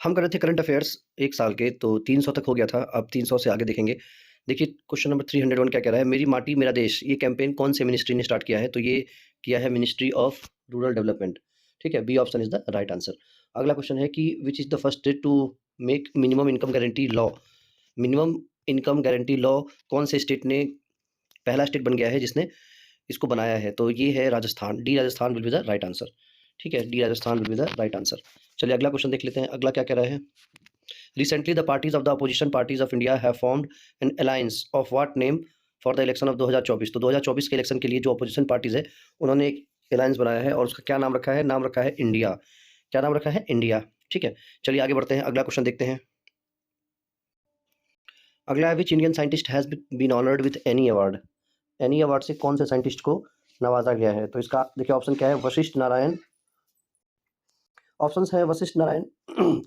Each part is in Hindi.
हम कर रहे थे करंट अफेयर्स 1 साल के, तो 300 तक हो गया था, अब 300 से आगे देखेंगे। देखिए क्वेश्चन नंबर 301 क्या कह रहा है, मेरी माटी मेरा देश, ये कैंपेन कौन से मिनिस्ट्री ने स्टार्ट किया है? तो ये किया है मिनिस्ट्री ऑफ रूरल डेवलपमेंट, ठीक है? B option is the right answer. अगला क्वेश्चन है कि which is the first state to make minimum income guarantee law? Minimum income guarantee law कौन से स्टेट ने पहला स्टेट बन गया है जिसने इसको बनाया है? तो ये है Rajasthan, D Rajasthan will be the right answer, ठीक है? D Rajasthan will be the right answer. चलिए अगला क्वेश्चन देख लेते हैं, अगला क्या कह रहा है? Recently, the parties of the opposition parties of India have formed an alliance of what name for the election of 2024? तो 2024 के इलेक्शन के लिए जो अपोजिशन पार्टीज है उन्होंने एक अलायंस बनाया है और उसका क्या नाम रखा है? नाम रखा है इंडिया। क्या नाम रखा है? इंडिया, ठीक है? चलिए आगे बढ़ते हैं, अगला क्वेश्चन देखते हैं। अगला है which Indian scientist has been honoured with any award? Any award से कौन से साइंटिस्ट को नवाजा गया है? तो इसका देखिए ऑप्शन क्या है, वशिष्ठ नारायण, ऑप्शंस है वशिष्ठ नारायण,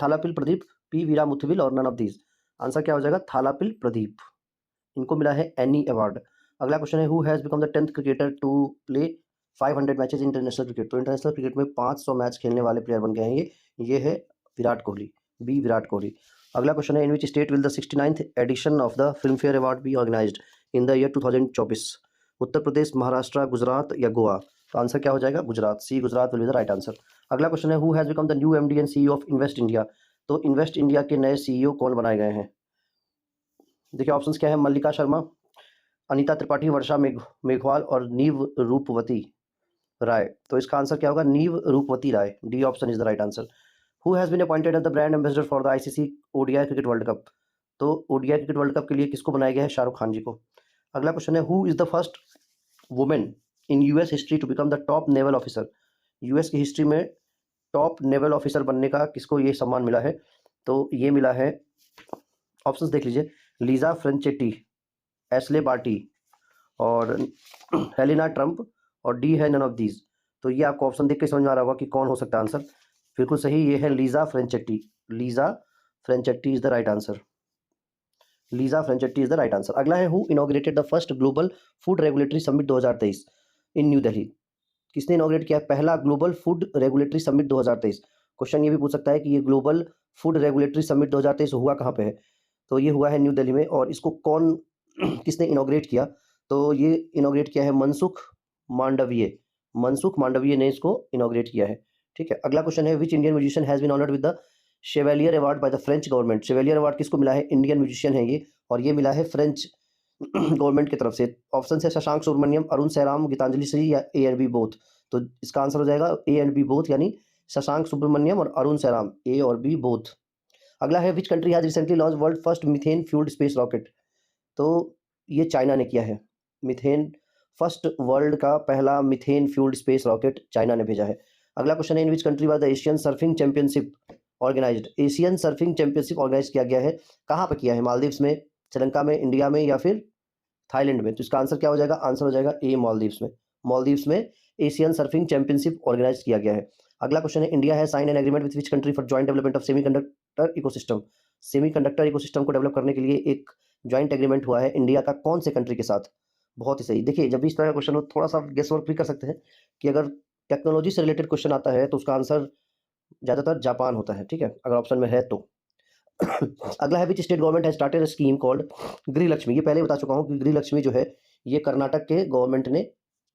थालापिल प्रदीप, पी वीरा मुथविल और नन ऑफ दीज। आंसर क्या हो जाएगा? थालापिल प्रदीप, इनको मिला है एनी अवार्ड। अगला क्वेश्चन है who has become the 10th cricketer to play 500 matches international cricket? तो इंटरनेशनल क्रिकेट में 500 मैच खेलने वाले प्लेयर बन गए हैं ये है विराट कोहली, बी विराट कोहली। अगला क्वेश्चन है in which state will the 69th edition of the Filmfare award be organized in the year 2024? Uttar Pradesh, Maharashtra, Gujarat या गोवा? तो आंसर क्या हो जाएगा? Gujarat, C Gujarat will be the right answer. अगला क्वेश्चन है who has become the new MD and CEO of invest India? तो इन्वेस्ट इंडिया के नए सीईओ कौन बनाए गए हैं? देखिए ऑप्शंस क्या है, मल्लिका शर्मा, अनीता त्रिपाठी, वर्षा मेघवाल और नीव रूपवती राय। तो इसका आंसर क्या होगा? नीव रूपवती Rai, D option is the right answer. Who has been appointed as the brand ambassador for the ICC ODI cricket world cup? तो ओडीआई क्रिकेट वर्ल्ड कप के लिए किसको बनाया गया है? शाहरुख खान जी को। अगला क्वेश्चन है who is the first women in US history to become the top naval officer? US की हिस्ट्री में टॉप नेवल ऑफिसर बनने का किसको ये सम्मान मिला है? तो ये मिला है, ऑप्शंस देख लीजिए, लीजा फ्रेंचेटी, एस्ले बार्टी और हेलिना ट्रंप और डी है नन ऑफ दीज। तो ये आपको ऑप्शन देख के समझ में आ रहा होगा कि कौन हो सकता है आंसर। बिल्कुल सही, ये है Lisa Franchetti, Lisa Franchetti is the right answer, Lisa Franchetti is the right answer. अगला है who inaugurated the first global food regulatory summit 2023 in New Delhi? किसने इनॉग्रेट किया पहला global food regulatory summit 2023? Question ये भी पूछ सकता है कि ये ग्लोबल फूड रेगुलेटरी समिट 2023 हुआ कहाँ पे है? तो ये हुआ है न्यू दिल्ली में। और इसको कौन किसने इनॉग्रेट किया? तो ये इनॉग्रेट किया है मनसुख मांडविय, मनसुख मांडविय ने इसको इनॉग्रेट किया है, ठीक है? अगला क्वेश्चन है which Indian musician has been honoured with the chevalier award by the French government? Chevalier award किसको मिला है? इंडियन म्यूजिशियन है ये, और ये मिला है फ्रेंच गवर्नमेंट की तरफ से। ऑप्शन है शशांक सुब्रमण्यम, अरुण सैराम, गीतांजलि श्री या ए एंड बी बोथ। तो इसका आंसर हो जाएगा ए एंड बी बोथ, यानी शशांक सुब्रमण्यम और अरुण सैराम, ए और बी बोथ। अगला है which country has recently launch world first methane fuelled space rocket? तो ये चाइना ने किया है, मीथेन फर्स्ट वर्ल्ड का पहला methane fuelled space rocket China ने भेजा है। अगला क्वेश्चन है in which country was the Asian surfing championship organized? Asian surfing championship organize किया गया है, कहाँ पर किया है? मालदीव्स में, श्रीलंका में, इंडिया में या फिर थाईलैंड में? तो इसका आंसर क्या हो जाएगा? आंसर हो जाएगा ए, मालदीव्स में। मालदीव्स में एशियन सर्फिंग चैंपियनशिप ऑर्गेनाइज किया गया है। अगला क्वेश्चन है इंडिया है sign an agreement with which country for joint development of semiconductor ecosystem? Semiconductor ecosystem को डेवलप करने के लिए एक जॉइंट एग्रीमेंट हुआ है इंडिया का कौन से कंट्री के साथ? बहुत ही सही। देखिए जब भी इस तरह का क्वेश्चन हो थोड़ा सा गेस वर्क भी कर सकते हैं कि अगर टेक्नोलॉजी से रिलेटेड क्वेश्चन आता है तो उसका आंसर ज़्यादातर जापान होता है, ठीक है? अगर ऑप्शन में है तो। अगला है which state government has started a scheme called गृह लक्ष्मी? ये पहले बता चुका हूँ कि गृह लक्ष्मी जो है ये कर्नाटक के गवर्नमेंट ने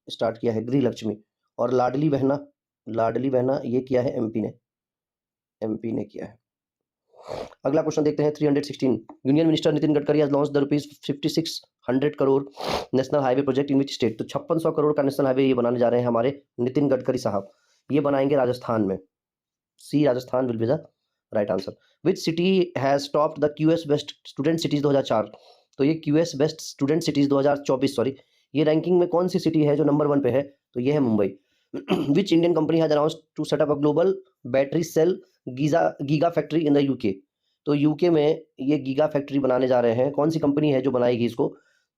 स्टार्ट किया है, गृह लक्ष्मी। और लाडली बहना, लाडली बहना ये किया है एमपी ने, एमपी ने किया है। अगला क्वेश्चन देखते हैं 316। Union minister Nitin Gadkari has launch the rupees 5600 crore national highway project in which state? तो 5600 करोड़ का नेशनल हाईवे ये बनाने जा रहे हैं हमारे नितिन गडकरी साहब, ये बनाएंगे राजस्थान में, C Rajasthan will be the right answer. Which city has topped the QS best student cities 2004? तो ये QS best student cities 2024 sorry, ये रैंकिंग में कौन सी सिटी है जो नंबर 1 पे है? तो ये है Mumbai. Which Indian company has announced to set up a global battery cell giga factory in the UK? तो यूके में ये गीगा फैक्ट्री बनाने जा रहे हैं, कौन सी कंपनी है जो बनाएगी इसको?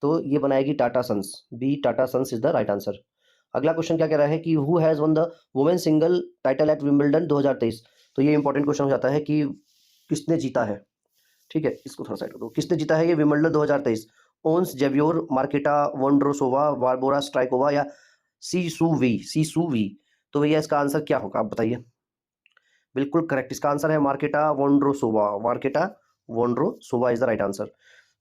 तो ये बनाएगी Tata Sons, B Tata Sons is the right answer. अगला क्वेश्चन क्या कह रहा है कि who has won the women singles title at Wimbledon 2023? तो ये इंपॉर्टेंट क्वेश्चन हो जाता है कि किसने जीता है, ठीक है? इसको थोड़ा साइड कर दो। किसने जीता है ये Wimbledon 2023? Ons Jabeur, Marketa Vondrousova, Barbora Strycova या सीसुवी? सीसुवी। तो भैया इसका आंसर क्या होगा आप बताइए? बिल्कुल करेक्ट, इसका आंसर है Marketa Vondrousova. Marketa Vondrousova is the right answer.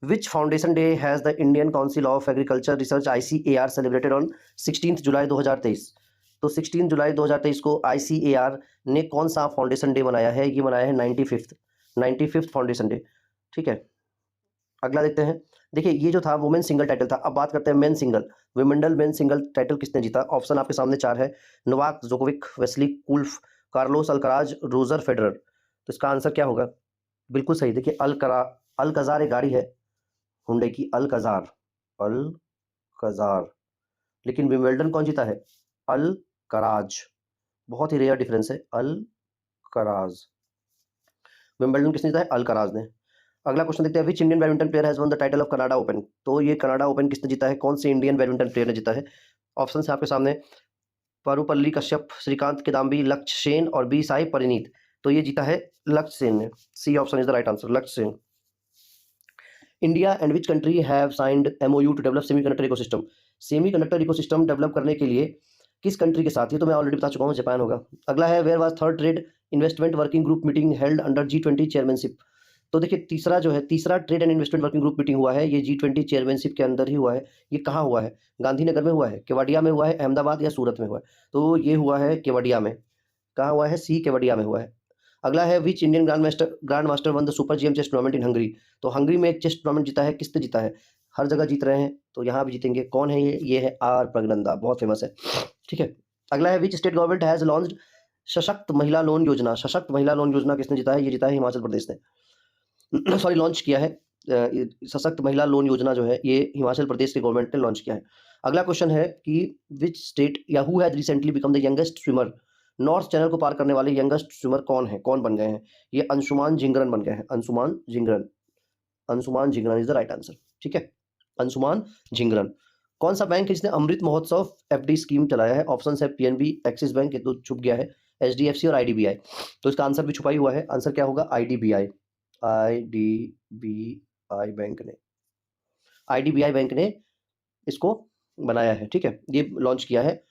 Which foundation day has the Indian council of agriculture research ICAR celebrated on 16 जुलाई 2023? तो 16 जुलाई 2023 को ICAR ने कौन सा फाउंडेशन डे मनाया है? ये मनाया है 95th फाउंडेशन डे। ठीक है, अगला देखते हैं। देखिए ये जो था वुमेन सिंगल टाइटल था, अब बात करते हैं मेन सिंगल। विमेंडल मेन सिंगल टाइटल किसने जीता? ऑप्शन आपके सामने 4 है। Novak Djokovic, Wesley Koolhof, Carlos Alcaraz, Roger Federer. तो इसका आंसर क्या होगा? बिल्कुल सही। देखिए अल्कजार एक गाड़ी है हुंडई की, अल्कजार। लेकिन विंबलडन कौन जीता है? अल्कराज। बहुत ही रेयर डिफरेंस है, अल्कराज। विंबलडन किसने जीता है? अल्कराज ने। अगला क्वेश्चन देखते हैं, which Indian badminton player has won the title of Canada open? तो ये कनाडा ओपन किसने जीता है? कौन से इंडियन बैडमिंटन प्लेयर ने जीता है? ऑप्शन है आपके सामने, पारुपल्ली कश्यप, श्रीकांत किदाम्बी, लक्ष्य सेन और बी साई परिनीत। तो ये जीता है लक्ष्य सेन ने। C option is the right answer, Lakshya Sen. India and which country have signed MOU to develop semiconductor ecosystem? Semiconductor ecosystem develop करने के लिए किस कंट्री के साथ? ये तो मैं ऑलरेडी बता चुका हूँ, जापान होगा। अगला है, where was third trade investment working group meeting held under G20 chairmanship? तो देखिए तीसरा trade and investment working group meeting हुआ है, ये G20 चेयरमैनशिप के अंदर ही हुआ है। ये कहाँ हुआ है? गांधीनगर में हुआ है, केवड़िया में हुआ है, अहमदाबाद या सूरत में हुआ है? तो ये हुआ है केवड़िया में। कहाँ हुआ है? सी केवड़िया में हुआ है। अगला है, which Indian grand master won the super GM chess tournament in Hungary? तो हंगरी में एक चेस टूर्नामेंट जीता है, किसने जीता है? हर जगह जीत रहे हैं, तो यहाँ भी जीतेंगे। कौन है ये है आर प्रगनंदा, बहुत फेमस है। ठीक है, अगला है, which state government has launched सशक्त महिला लोन योजना? सशक्त महिला लोन योजना किसने जीता है? ये जीता है हिमाचल प्रदेश ने। सॉरी, लॉन्च किया है। सशक्त महिला लोन योजना जो है ये हिमाचल प्रदेश के गवर्नमेंट ने लॉन्च किया है। अगला क्वेश्चन है कि विच स्टेट या who has recently become the youngest swimmer? North channel को पार करने वाले यंगेस्ट स्विमर कौन है, कौन बन गए हैं? ये अंशुमान जिंगरन बन गए हैं, Anshuman Jhingran is the right answer. ठीक है, अंशुमान जिंगरन। कौन सा बैंक है जिसने अमृत महोत्सव FD स्कीम चलाया है? ऑप्शन है PNB, एक्सिस बैंक, ये तो छुप गया है, HDFC और IDBI। तो इसका आंसर भी छुपा ही हुआ है। आंसर क्या होगा? IDBI बैंक ने इसको बनाया है। ठीक है, ये लॉन्च किया है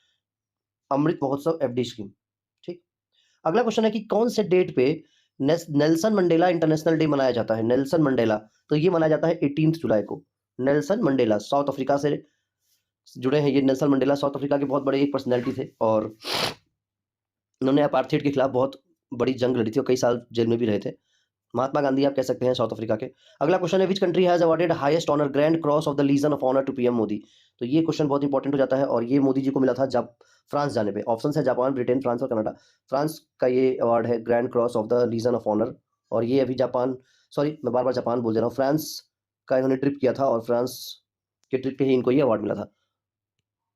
अमृत महोत्सव FD स्कीम। ठीक, अगला क्वेश्चन है कि कौन से डेट पे नेल्सन मंडेला इंटरनेशनल डे मनाया जाता है? नेल्सन मंडेला, तो ये मनाया जाता है 18 जुलाई को। नेल्सन मंडेला साउथ अफ्रीका से जुड़े हैं। ये नेल्सन मंडेला साउथ अफ्रीका के बहुत बड़े एक पर्सनैलिटी थे और उन्होंने अपार्थाइड के खिलाफ बहुत बड़ी जंग लड़ी थी और कई साल जेल में भी रहे थे। महात्मा गांधी आप कह सकते हैं साउथ अफ्रीका के। अगला क्वेश्चन है, which country has awarded highest honour grand cross of the legion of honour to PM Modi? तो ये क्वेश्चन बहुत इंपॉर्टेंट हो जाता है और ये मोदी जी को मिला था जब फ्रांस जाने पे। ऑप्शन है जापान, ब्रिटेन, फ्रांस और कनाडा। फ्रांस का ये अवार्ड है, grand cross of the legion of honour, और ये अभी मैं बार बार जापान बोल दे रहा हूँ, फ्रांस का इन्होंने ट्रिप किया था और फ्रांस के ट्रिप पे ही इनको ये अवार्ड मिला था।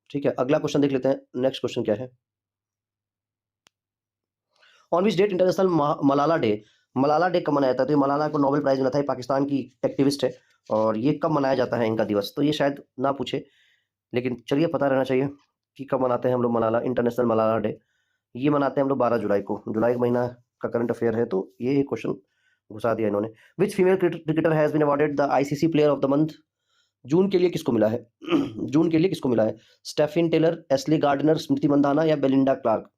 ठीक है, अगला क्वेश्चन देख लेते हैं। नेक्स्ट क्वेश्चन क्या है, on which date international Malala day कब मनाया जाता है? तो ये मलाला को नोबेल प्राइज मिला था, ये पाकिस्तान की एक्टिविस्ट है और ये कब मनाया जाता है इनका दिवस? तो ये शायद ना पूछे, लेकिन चलिए पता रहना चाहिए कि कब मनाते हैं हम लोग मलाला, इंटरनेशनल मलाला डे। ये मनाते हैं हम लोग 12 जुलाई को। जुलाई का महीना का करंट अफेयर है, तो ये क्वेश्चन घुसा दिया इन्होंने। Which female cricketer has been awarded the ICC player of the month? जून के लिए किसको मिला है? जून के लिए किसको मिला है? स्टेफिन टेलर, एस्ली गार्डनर, स्मृति मंदाना या बेलिंडा क्लार्क?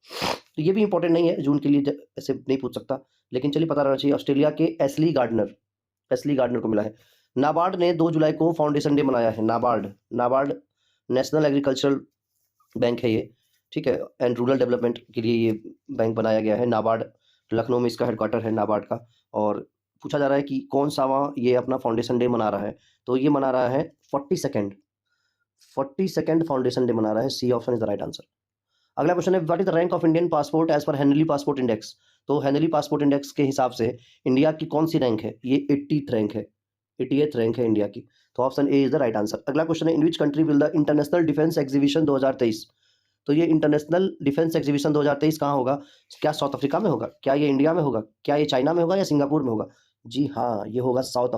तो ये भी इंपॉर्टेंट नहीं है, जून के लिए ऐसे नहीं पूछ सकता, लेकिन चलिए पता रहना चाहिए। ऑस्ट्रेलिया के एस्ली गार्डनर को मिला है। नाबार्ड ने 2 जुलाई को फाउंडेशन डे मनाया है। नाबार्ड नेशनल एग्रीकल्चरल बैंक है ये। ठीक है, एंड रूरल डेवलपमेंट के लिए ये बैंक बनाया गया है। नाबार्ड लखनऊ में इसका हेडक्वार्टर है नाबार्ड का। और पूछा जा रहा है कि कौन सा ये अपना फाउंडेशन डे मना रहा है? तो ये मना रहा है 42nd फाउंडेशन डे मना रहा है। C option is the right answer. अगला क्वेश्चन है, what is the rank of Indian passport as per Henley passport index? तो हेनली पासपोर्ट इंडेक्स के हिसाब से इंडिया की कौन सी रैंक है? ये 80th रैंक है, 80th रैंक है इंडिया की। तो option A is the right answer. अगला क्वेश्चन है, in which country will the international defence exhibition 2023? तो ये इंटरनेशनल डिफेंस एग्जीबिशन 2023 कहाँ होगा? क्या साउथ अफ्रीका में होगा? क्या ये इंडिया में होगा? क्या ये चाइना में होगा या सिंगापुर में होगा? जी हाँ, ये होगा साउथ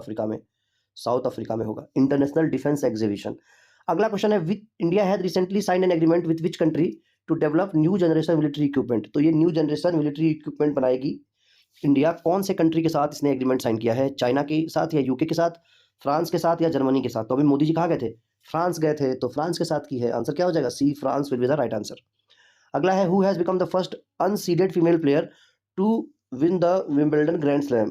अफ्रीका में होगा इंटरनेशनल डिफेंस एग्जीबिशन। अगला क्वेश्चन है, which India has recently sign an agreement with which country to develop new generation military equipment? तो ये न्यू जनरेशन मिलिट्री इक्विपमेंट बनाएगी इंडिया। कौन से कंट्री के साथ इसने एग्रीमेंट साइन किया है? चाइना के साथ या यूके के साथ, फ्रांस के साथ या जर्मनी के साथ? तो अभी मोदी जी कहाँ गए थे? फ्रांस गए थे, तो फ्रांस के साथ की है। आंसर क्या हो जाएगा? C, France will be the right answer. अगला है, who has become the first unseeded female player to win the Wimbledon grand slam?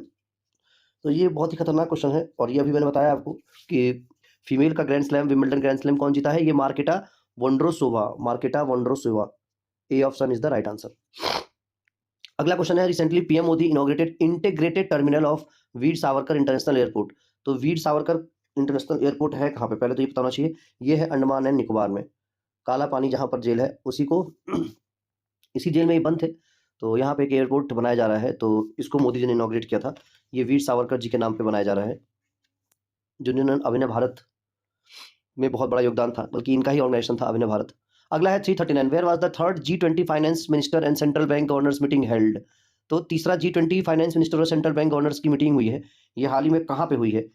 तो ये बहुत ही खतरनाक क्वेश्चन है और ये अभी मैंने बताया आपको कि फीमेल का grand slam, Wimbledon grand slam कौन जीता है? ये Marketa Vondrousova, Marketa Vondrousova. A option is the right answer. अगला क्वेश्चन है, recently PM Modi inaugurated integrated terminal of Veer Savarkar international airport. तो वीर सावरकर इंटरनेशनल एयरपोर्ट है कहाँ पे? पहले तो ये बताना चाहिए, ये है अंडमान एंड निकोबार में। काला पानी जहाँ पर जेल है उसी को इसी जेल में ये बंद थे, तो यहाँ पे एक एयरपोर्ट बनाया जा रहा है, तो इसको मोदी जी ने इनॉग्रेट किया था। ये वीर सावरकर जी के नाम पे बनाया जा रहा है, जिन्होंने अभिनव भारत में बहुत बड़ा योगदान था, बल्कि इनका ही ऑर्गेनाइजेशन था अभिनव भारत। अगला है 339, where was the third G20 finance minister and central bank governors meeting held? तो तीसरा G20 फाइनेंस मिनिस्टर और सेंट्रल बैंक गवर्नर्स की मीटिंग हुई है, ये हाल ही में कहाँ पे हुई है?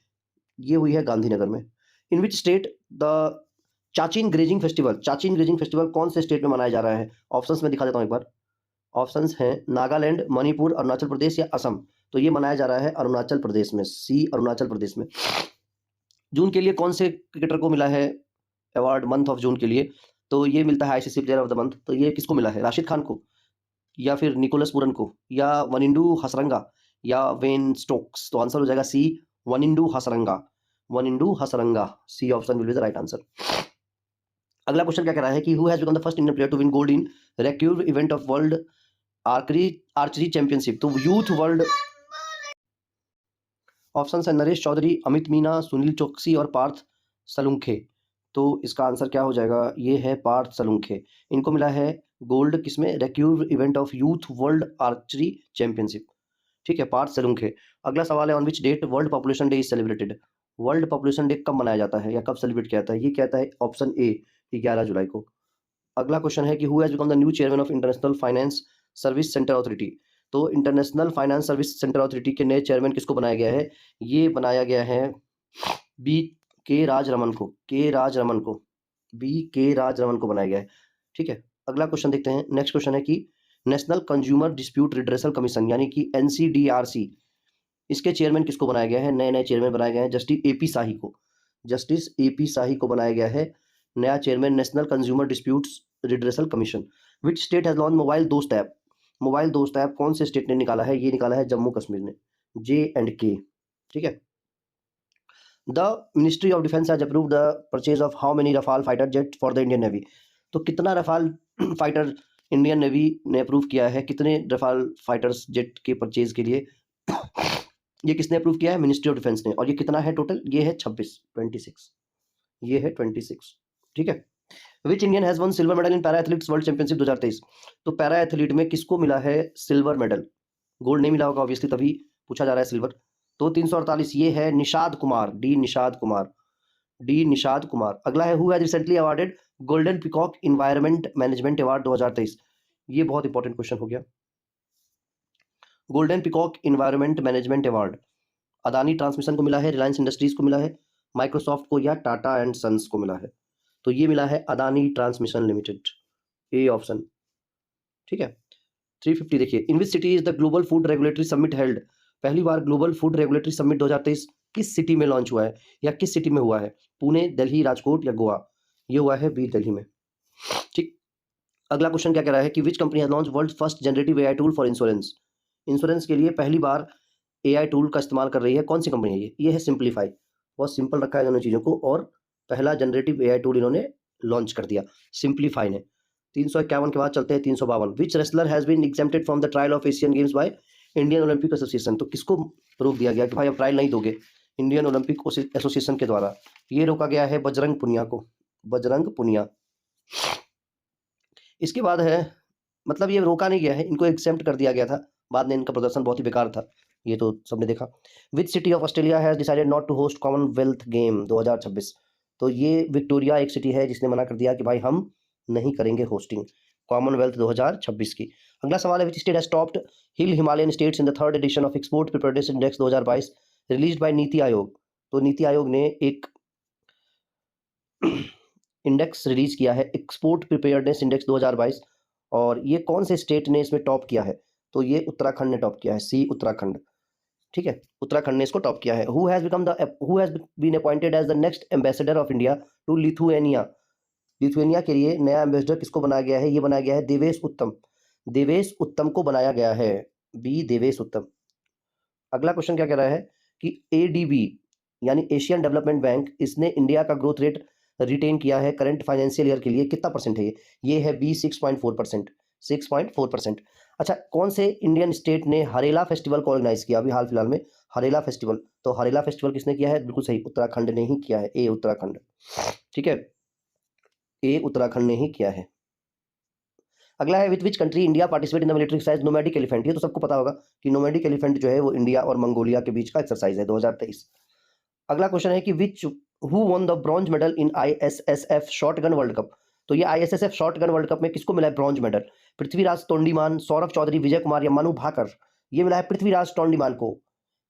ये हुई है गांधीनगर में। In which state the Chachin grazing festival, Chachin grazing festival कौन से स्टेट में मनाया जा रहा है? ऑप्शंस में दिखा देता हूँ एक बार। ऑप्शंस हैं नागालैंड, मणिपुर, अरुणाचल प्रदेश या असम। तो ये मनाया जा रहा है अरुणाचल प्रदेश में, सी अरुणाचल प्रदेश में। जून के लिए कौन से क्रिकेटर को मिला है अवार्ड मंथ ऑफ जून के लिए? तो ये मिलता है ICC player of the month. तो ये किसको मिला है? राशिद खान को, या फिर निकोलस पूरन को, या वनिंडू हसरंगा, या वेन स्टोक्स? तो आंसर हो जाएगा C, Wanindu Hasaranga, Wanindu Hasaranga. C option will be the right answer. अगला क्वेश्चन क्या कह रहा है कि who has become the first Indian player to win gold in recurve event of world archery championship? तो यूथ वर्ल्ड, ऑप्शन है नरेश चौधरी, अमित मीना, सुनील चौकसी और पार्थ सलुंखे। तो इसका आंसर क्या हो जाएगा? ये है पार्थ सलुंखे। इनको मिला है गोल्ड किसमें? Recurve event of youth world archery championship. ठीक है, पार्थ सलुंखे। अगला सवाल है, on which date world population day is celebrated? World population day कब मनाया जाता है या कब सेलिब्रेट किया जाता है? ये कहता है ऑप्शन ए 11 जुलाई को। अगला क्वेश्चन है कि who has become the new chairman of international finance service centre authority? तो international finance service centre authority के नए चेयरमैन किसको बनाया गया है? ये बनाया गया है बी के राजरमन को, के राजरमन को, बी के राजरमन को बनाया गया है। ठीक है, अगला क्वेश्चन देखते हैं। नेक्स्ट क्वेश्चन है कि national consumer dispute redressal commission यानी कि NCDRC, इसके चेयरमैन किसको बनाया गया है? नए नए चेयरमैन बनाए गए हैं जस्टिस AP शाही को, जस्टिस AP शाही को बनाया गया है नया chairman national consumer disputes redressal commission. Which state has launch mobile दोस्त ऐप? मोबाइल दोस्त ऐप कौन से स्टेट ने निकाला है? ये निकाला है जम्मू कश्मीर ने, J&K। ठीक है, the ministry of defence has approved the purchase of how many Rafale fighter jet for the Indian navy? तो कितना रफाल फाइटर इंडियन नेवी ने अप्रूव किया है? कितने रफाल फाइटर्स जेट के परचेज के लिए ये किसने अप्रूव किया है? मिनिस्ट्री ऑफ डिफेंस ने। और ये कितना है टोटल? ये है 26, ये है 26। ठीक है, which Indian has one silver medal in para athletes world championship 2023? तो पैरा एथलीट में किसको मिला है सिल्वर मेडल? गोल्ड नहीं मिला होगा ऑब्वियसली, तभी पूछा जा रहा है सिल्वर। तो 348, ये है निषाद कुमार, डी निषाद कुमार, डी निषाद कुमार। अगला है who has recently awarded golden peacock environment management award 2023? ये बहुत इंपॉर्टेंट क्वेश्चन हो गया। Golden peacock environment management award Adani transmission को मिला है, रिलायंस इंडस्ट्रीज को मिला है, माइक्रोसॉफ्ट को या टाटा एंड सन्स को मिला है? तो ये मिला है Adani transmission limited, A option. ठीक है, 350 देखिए, in which city is the global food regulatory summit held? पहली बार ग्लोबल फूड रेगुलेटरी समिट 2023 किस सिटी में लॉन्च हुआ है या किस सिटी में हुआ है? पुणे, दिल्ली, राजकोट या गोवा? ये हुआ है बी दिल्ली में। ठीक, अगला क्वेश्चन क्या कह रहा है कि which company has launch world first generative AI tool for insurance? Insurance के लिए पहली बार AI टूल का इस्तेमाल कर रही है, कौन सी कंपनी है ये है सिंप्लीफाई। बहुत सिंपल रखा है दोनों चीज़ों को, और पहला जनरेटिव AI टूल इन्होंने लॉन्च कर दिया सिंप्लीफाई ने। 351 के बाद चलते हैं 352, which wrestler has been exempted from the trial of Asian Games by Indian Olympic Association? तो किसको रोक दिया गया कि भाई अब ट्रायल नहीं दोगे इंडियन ओलंपिक एसोसिएशन के द्वारा? ये रोका गया है बजरंग पुनिया को, बजरंग पुनिया। इसके बाद है, मतलब ये रोका नहीं गया है, इनको एग्जेम्प्ट कर दिया गया था, बाद में इनका प्रदर्शन बहुत ही बेकार था, ये तो सबने देखा। Which city of Australia has decided not to host Commonwealth game 2026? तो ये विक्टोरिया एक सिटी है जिसने मना कर दिया कि भाई हम नहीं करेंगे होस्टिंग कॉमनवेल्थ 2026 की। अगला सवाल है, which state has topped hill Himalayan states in the third edition of export preparedness index 2022 released by NITI Aayog? तो नीति आयोग ने एक इंडेक्स रिलीज किया है, एक्सपोर्ट प्रिपेयर्डनेस इंडेक्स 2022, और ये कौन से स्टेट ने इसमें टॉप किया है? तो ये उत्तराखंड ने टॉप किया है, सी उत्तराखंड। ठीक है, उत्तराखंड ने इसको टॉप किया है। Who has been appointed as the next ambassador of India to Lithuania? Lithuania के लिए नया एम्बेसडर किसको बनाया गया है? ये बनाया गया है देवेश उत्तम, देवेश उत्तम को बनाया गया है। बी देवेश उत्तम। अगला क्वेश्चन क्या कह रहा है कि एडीबी यानी एशियन डेवलपमेंट बैंक, इसने इंडिया का ग्रोथ रेट रिटेन किया है करंट फाइनेंशियल ईयर के लिए, कितना परसेंट है ये है बी 6.4%। 6.4%। अच्छा, कौन से इंडियन स्टेट ने हरेला फेस्टिवल को ऑर्गेनाइज किया अभी हाल फिलहाल में? हरेला फेस्टिवल, तो हरेला फेस्टिवल किसने किया है? बिल्कुल सही, उत्तराखंड ने ही किया है, ए उत्तराखंड। ठीक है, ए उत्तराखंड ने ही किया है। अगला है with which country India participate in the military exercise nomadic elephant. ये तो सबको पता होगा कि नोमैडिक एलिफेंट जो है वो इंडिया और मंगोलिया के बीच का एक्सरसाइज है 2023। अगला क्वेश्चन है कि which who one the bronze medal in ISSF shotgun world cup. तो ये आईएसएसएफ शॉटगन वर्ल्ड कप में किसको मिला है ब्रॉन्ज मेडल? पृथ्वीराज तोंडीमान, सौरभ चौधरी, विजय कुमार या मनु भाकर। ये मिला है पृथ्वीराज तोंडीमान को।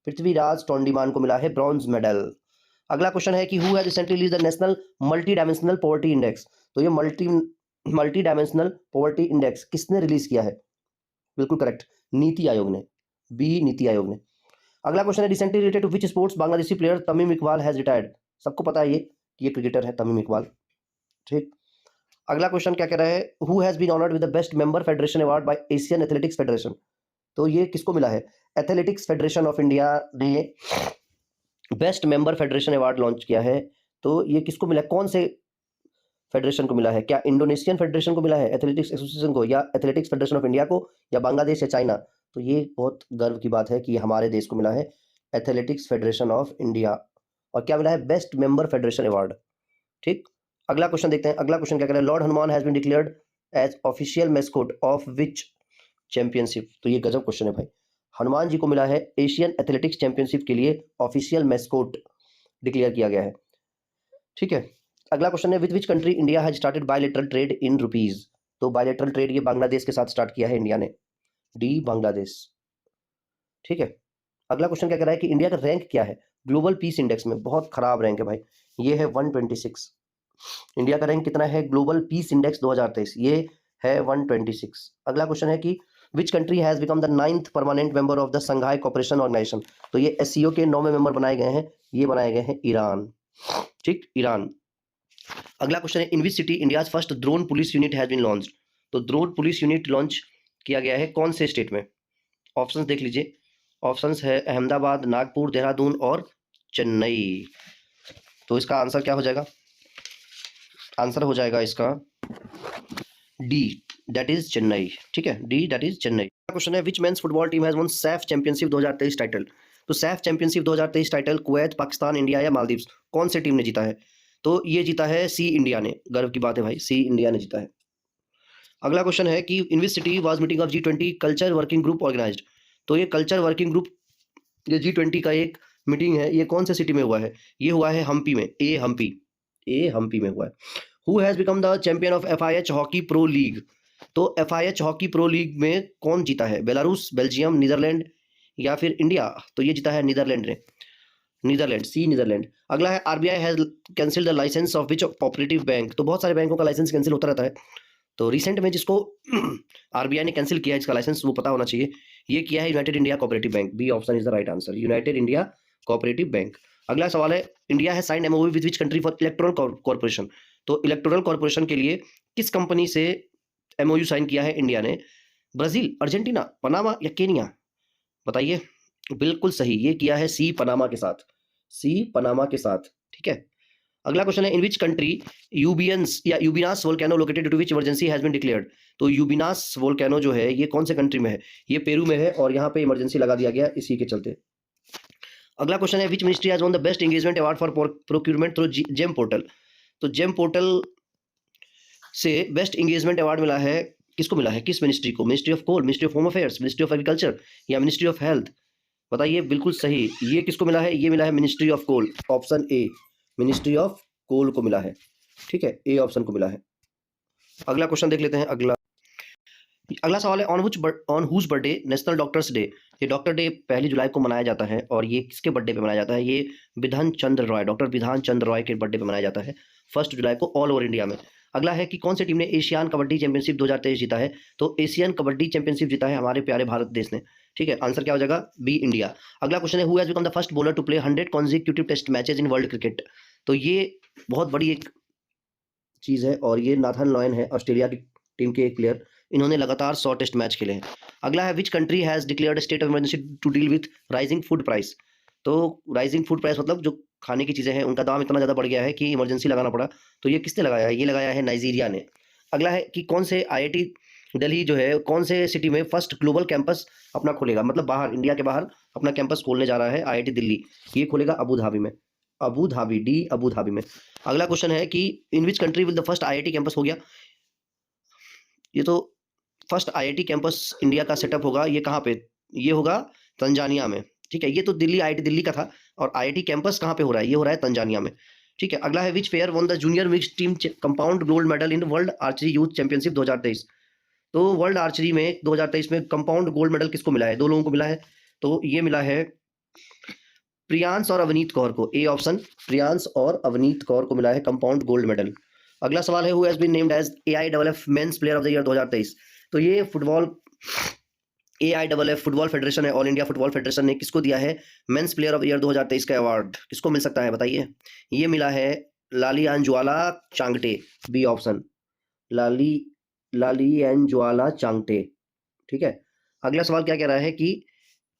पृथ्वीराज तोंडीमान को मिला है ब्रॉन्ज मेडल। अगला क्वेश्चन है कि who has recently released the national multi dimensional poverty index. तो ये मल्टी डायमेंशनल पॉवर्टी इंडेक्स किसने रिलीज किया है? बिल्कुल करेक्ट, नीति आयोग ने, बी नीति आयोग ने। अगला क्वेश्चन है recently related to which sports Bangladeshi player Tamim Iqbal has retired. सबको पता है ये कि ये क्रिकेटर है तमीम इकबाल। ठीक, अगला क्वेश्चन क्या कह रहा है who has been honoured with the best member federation award by Asian athletics federation. तो ये किसको मिला है? एथलेटिक्स फेडरेशन ऑफ इंडिया ने best member federation award launch किया है। तो ये किसको मिला है? कौन से फेडरेशन को मिला है? क्या इंडोनेशियन फेडरेशन को मिला है एथलेटिक्स एसोसिएशन को, या एथलेटिक्स फेडरेशन ऑफ इंडिया को, या बांग्लादेश या चाइना? तो ये बहुत गर्व की बात है कि हमारे देश को मिला है एथलेटिक्स फेडरेशन ऑफ इंडिया। और क्या मिला है? Best member federation award. ठीक, अगला क्वेश्चन देखते हैं। अगला क्वेश्चन क्या कह रहा है lord Hanuman has been declared as official mascot of which championship. तो ये गजब क्वेश्चन है भाई। हनुमान जी को मिला है एशियन एथलेटिक्स चैंपियनशिप के लिए ऑफिशियल मैस्कोट डिक्लेयर किया गया है। ठीक है, अगला क्वेश्चन है with which country India has started bilateral trade in rupees. तो बायलैटरल ट्रेड ये बांग्लादेश के साथ स्टार्ट किया है इंडिया ने, डी बांग्लादेश। ठीक है, अगला क्वेश्चन क्या कह रहा है कि इंडिया का रैंक क्या है ग्लोबल पीस इंडेक्स में? बहुत खराब रैंक है भाई, ये है 126। इंडिया का रैंक कितना है ग्लोबल पीस इंडेक्स 2023? ये है 126। अगला क्वेश्चन है कि which country has become the 9th permanent member of the Shanghai cooperation organisation. तो ये एससीओ के 9वें मेंबर बनाए गए हैं, ये बनाए गए हैं ईरान। ठीक, ईरान। अगला क्वेश्चन है in which city India first drone police unit has been launched. तो ड्रोन पुलिस यूनिट लॉन्च किया गया है कौन से स्टेट में? ऑप्शंस देख लीजिए, ऑप्शंस है अहमदाबाद, नागपुर, देहरादून और चेन्नई। तो इसका आंसर क्या हो जाएगा? आंसर हो जाएगा इसका डी, दैट इज चेन्नई। ठीक है, D that is Chennai. Question है which men's football team has won SAFF championship 2023 title. तो SAFF championship 2023 title Kuwait, Pakistan, India या मालदीव्स, कौन से टीम ने जीता है? तो ये जीता है सी इंडिया ने। गर्व की बात है भाई, सी इंडिया ने जीता है। अगला क्वेश्चन है कि in which city was meeting of G20 culture working group organised. तो ये कल्चर वर्किंग ग्रुप, ये G20 का एक मीटिंग है, ये कौन से सिटी में हुआ है? ये हुआ है हम्पी में, ए हम्पी में हुआ है। Who has become the champion of FIH hockey pro league. तो FIH हॉकी प्रो लीग में कौन जीता है? बेलारूस, बेल्जियम, नीदरलैंड या फिर इंडिया? तो ये जीता है नीदरलैंड ने, नीदरलैंड, सी नीदरलैंड। अगला है RBI has cancelled the licence of which cooperative bank. तो बहुत सारे बैंकों का लाइसेंस कैंसिल होता रहता है, तो रिसेंट में जिसको RBI ने कैंसिल किया इसका लाइसेंस, वो पता होना चाहिए, ये किया है United India Cooperative Bank. B option is the right answer, United India Cooperative Bank. अगला सवाल है इंडिया है sign MOU with which country for electoral corporation. तो इलेक्टोरल कॉर्पोरेशन के लिए किस कंपनी से MOU साइन किया है इंडिया ने? ब्राजील, अर्जेंटीना, पनामा या केनिया? बताइए। बिल्कुल सही, ये किया है सी पनामा के साथ, सी पनामा के साथ। ठीक है, अगला क्वेश्चन है इन विच कंट्री यूबियंस या Ubinas volcano located to which emergency has been declared. तो यूबिनास वोल्केनो जो है ये कौन से कंट्री में है? ये पेरू में है और यहाँ पे इमरजेंसी लगा दिया गया इसी के चलते। अगला क्वेश्चन है which ministry has won the best engagement award for procurement through GeM portal. तो जेम पोर्टल से बेस्ट एंगेजमेंट अवार्ड मिला है, किसको मिला है? किस मिनिस्ट्री को? Ministry of coal, ministry of home affairs, ministry of agriculture या मिनिस्ट्री ऑफ हेल्थ? बताइए। बिल्कुल सही, ये किसको मिला है? ये मिला है ministry of coal, option A, ministry of coal को मिला है। ठीक है, ए ऑप्शन को मिला है। अगला क्वेश्चन देख लेते हैं। अगला सवाल है on whose birthday national doctors day. ये डॉक्टर डे 1 जुलाई को मनाया जाता है और ये किसके बर्थडे पे मनाया जाता है? ये विधान चंद्र रॉय, डॉक्टर विधान चंद्र रॉय के बर्थडे पे मनाया जाता है 1 जुलाई को ऑल ओवर इंडिया में। अगला है कि कौन सी टीम ने एशियन कबड्डी चैंपियनशिप 2023 जीता है? तो एशियन कबड्डी चैंपियनशिप जीता है हमारे प्यारे भारत देश ने। ठीक है, आंसर क्या हो जाएगा? B India. अगला क्वेश्चन है who has become the first bowler to play 100 consecutive test matches in world cricket. तो ये बहुत बड़ी एक चीज़ है और ये नाथन लॉयन है, ऑस्ट्रेलिया की टीम के एक प्लेयर इन्होंने लगातार 100 टेस्ट मैच खेले हैं। अगला है which country has declared state of emergency to deal with rising food price. तो राइजिंग फूड प्राइस मतलब जो खाने की चीज़ें हैं उनका दाम इतना ज़्यादा बढ़ गया है कि इमरजेंसी लगाना पड़ा। तो ये किसने लगाया है? ये लगाया है नाइजीरिया ने। अगला है कि कौन से IIT दिल्ली जो है कौन से सिटी में फर्स्ट ग्लोबल कैंपस अपना खोलेगा, मतलब बाहर इंडिया के बाहर अपना कैंपस खोलने जा रहा है IIT दिल्ली। ये खोलेगा अबू धाबी में, अबू धाबी में। अगला क्वेश्चन है कि in which country will the first IIT campus हो गया। ये तो फर्स्ट IIT कैंपस इंडिया का सेटअप होगा, ये कहाँ पे? ये होगा तंजानिया में। ठीक है, ये तो दिल्ली IIT दिल्ली का था और IIT कैंपस कहाँ पे हो रहा है? ये हो रहा है तंजानिया में। ठीक है, अगला है which pair won the junior mixed team compound gold medal in world archery youth championship 2023। तो वर्ल्ड आर्चरी में 2023 में कंपाउंड गोल्ड मेडल किसको मिला है? 2 लोगों को मिला है। तो ये मिला है प्रियांश और अवनीत कौर को। ए ऑप्शन, प्रियांश और अवनीत कौर को मिला है कंपाउंड गोल्ड मेडल। अगला सवाल है who has been named as AIFF men's player of the year 2023। तो ये फुटबॉल AIFF फुटबॉल फेडरेशन है, ऑल इंडिया फुटबॉल फेडरेशन ने किसको दिया है मेंस प्लेयर ऑफ ईयर 2023 का अवार्ड? किसको मिल सकता है बताइए? ये मिला है लालियानज्वाला चांगटे, बी ऑप्शन, लालियानज्वाला चांगटे। ठीक है, अगला सवाल क्या कह रहा है कि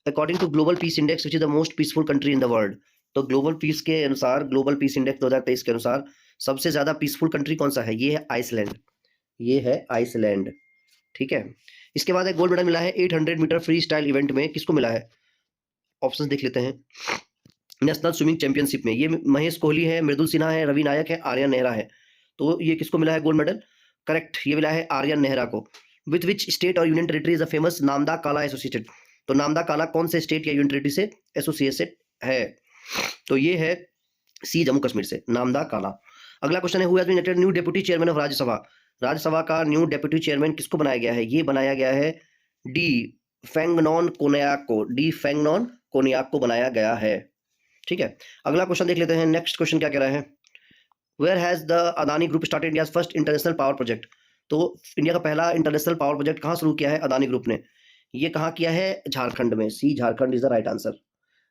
according to global peace index which is the most peaceful country in the world. तो ग्लोबल पीस के अनुसार, ग्लोबल पीस इंडेक्स 2023 के अनुसार सबसे ज्यादा पीसफुल कंट्री कौन सा है? ये है आइसलैंड, ये है आइसलैंड। ठीक है, इसके बाद एक गोल्ड मेडल मिला है 800 मीटर फ्री स्टाइल इवेंट में, किसको मिला है? ऑप्शंस देख लेते हैं। नेशनल स्विमिंग चैंपियनशिप में ये महेश कोहली है, मृदुल सिन्हा है, रवि नायक है, आर्यन नेहरा है। तो ये किसको मिला है गोल्ड मेडल? करेक्ट, ये मिला है आर्यन नेहरा को। विथ विच स्टेट और union territory is the famous Namda काला एसोसिएटेड। तो नामदा काला कौन से स्टेट या यूनियन टेरिटरी से एसोसिएटेड है? तो ये है सी, जम्मू कश्मीर से, नामदा काला। अगला क्वेश्चन है who has been elected new deputy chairman of Rajya Sabha. Rajya Sabha का न्यू डेप्यूटी चेयरमैन किसको बनाया गया है? ये बनाया गया है डी फेंगनॉन कोनयाक को, डी फेंगनॉन कोनयाक को बनाया गया है। ठीक है, अगला क्वेश्चन देख लेते हैं। नेक्स्ट क्वेश्चन क्या कह रहा है? Where has the Adani group started India's first international power project. तो इंडिया का पहला इंटरनेशनल पावर प्रोजेक्ट कहाँ शुरू किया है अदानी ग्रुप ने? ये कहाँ किया है? झारखंड में, C Jharkhand is the right answer.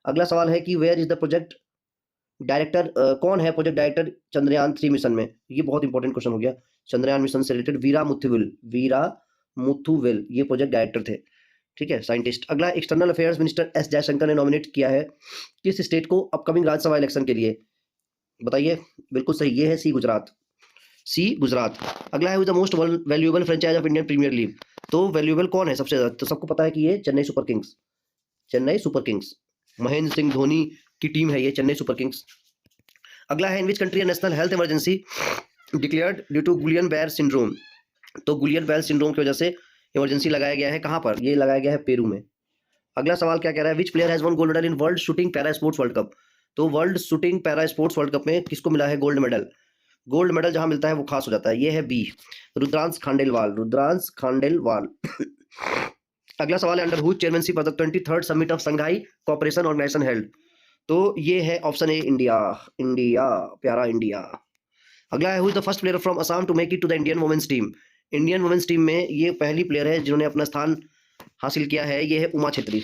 अगला सवाल है कि where is the project director, कौन है प्रोजेक्ट डायरेक्टर चंद्रयान 3 मिशन में? ये बहुत इंपॉर्टेंट क्वेश्चन हो गया। चंद्रयान मिशन से रिलेटेड वीरा मुथुविल ये प्रोजेक्ट डायरेक्टर थे। ठीक है, साइंटिस्ट। अगला external affairs minister S Jaishankar ने नॉमिनेट किया है किस स्टेट को अपकमिंग राज्यसभा इलेक्शन के लिए? बताइए। बिल्कुल सही, ये है सी गुजरात, सी गुजरात। अगला है the most valuable franchise of Indian premier league. तो वैल्यूएबल कौन है सबसे ज्यादा? तो सबको पता है कि ये Chennai Super Kings, Chennai Super Kings, Mahendra Singh Dhoni की टीम है ये चेन्नई सुपर किंग्स। अगला है in which country national health emergency declared due to Guillain Barre syndrome. तो गुलियन बेयर सिंड्रोम की वजह से इमरजेंसी लगाया गया है, कहां पर? ये लगाया गया है पेरू में। अगला सवाल क्या कह रहा है? Which player has won gold medal in World Shooting Para Sports World cup. तो World Shooting Para Sports World Cup में किसको मिला है गोल्ड मेडल? गोल्ड मेडल जहां मिलता है वो खास हो जाता है, ये है बी, रुद्रांश खांडेलवाल। अगला सवाल है under whose chairmanship of the 23rd summit of Shanghai cooperation organisation held. तो ये है ऑप्शन ए इंडिया, प्यारा इंडिया। अगला है who is the first player from Assam to make it to the Indian women's team. Indian women's team में ये पहली प्लेयर है जिन्होंने अपना स्थान हासिल किया है, ये है Uma Chhetri,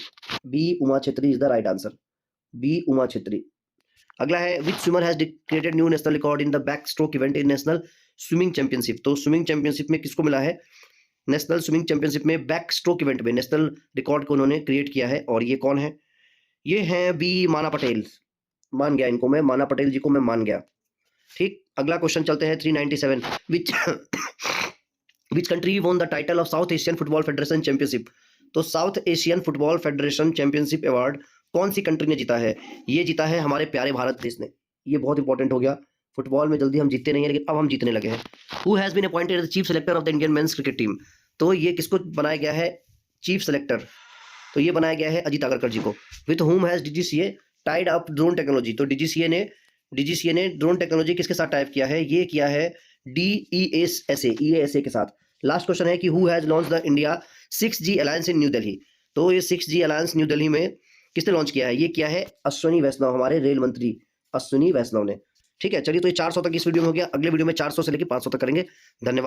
B Uma Chhetri is the right answer, B Uma Chhetri. अगला है which swimmer has created new national record in the backstroke event in national swimming championship. तो स्विमिंग चैंपियनशिप में किसको मिला है? नेशनल स्विमिंग चैंपियनशिप में बैक स्ट्रोक इवेंट में नेशनल रिकॉर्ड को उन्होंने क्रिएट किया है, और ये कौन है? ये है बी माना पटेल। मान गया इनको मैं, माना पटेल जी को मैं मान गया। ठीक, अगला क्वेश्चन चलते हैं 397। Which country won the title of South Asian Football Federation championship. तो South Asian Football Federation championship award कौन सी कंट्री ने जीता है? ये जीता है हमारे प्यारे भारत देश ने। ये बहुत इंपॉर्टेंट हो गया, फुटबॉल में जल्दी हम जीतते नहीं है लेकिन अब हम जीतने लगे हैं। Who has been appointed as chief selector of the Indian men's cricket team. तो ये किसको बनाया गया है चीफ सेलेक्टर? तो ये बनाया गया है अजीत आगरकर जी को। With whom has DGCA tied up drone technology. तो DGCA ने ड्रोन टेक्नोलॉजी किसके साथ टाइप किया है? ये किया है EASA के साथ। लास्ट क्वेश्चन है कि who has launch the India 6G alliance इन न्यू दिल्ली। तो ये 6G अलायंस न्यू दिल्ली में किसने लॉन्च किया है? ये किया है अश्विनी वैष्णव, हमारे रेल मंत्री अश्विनी वैष्णव ने। ठीक है, चलिए तो ये 400 तक इस वीडियो में हो गया। अगले वीडियो में 400 से लेकर 500 तक करेंगे। धन्यवाद।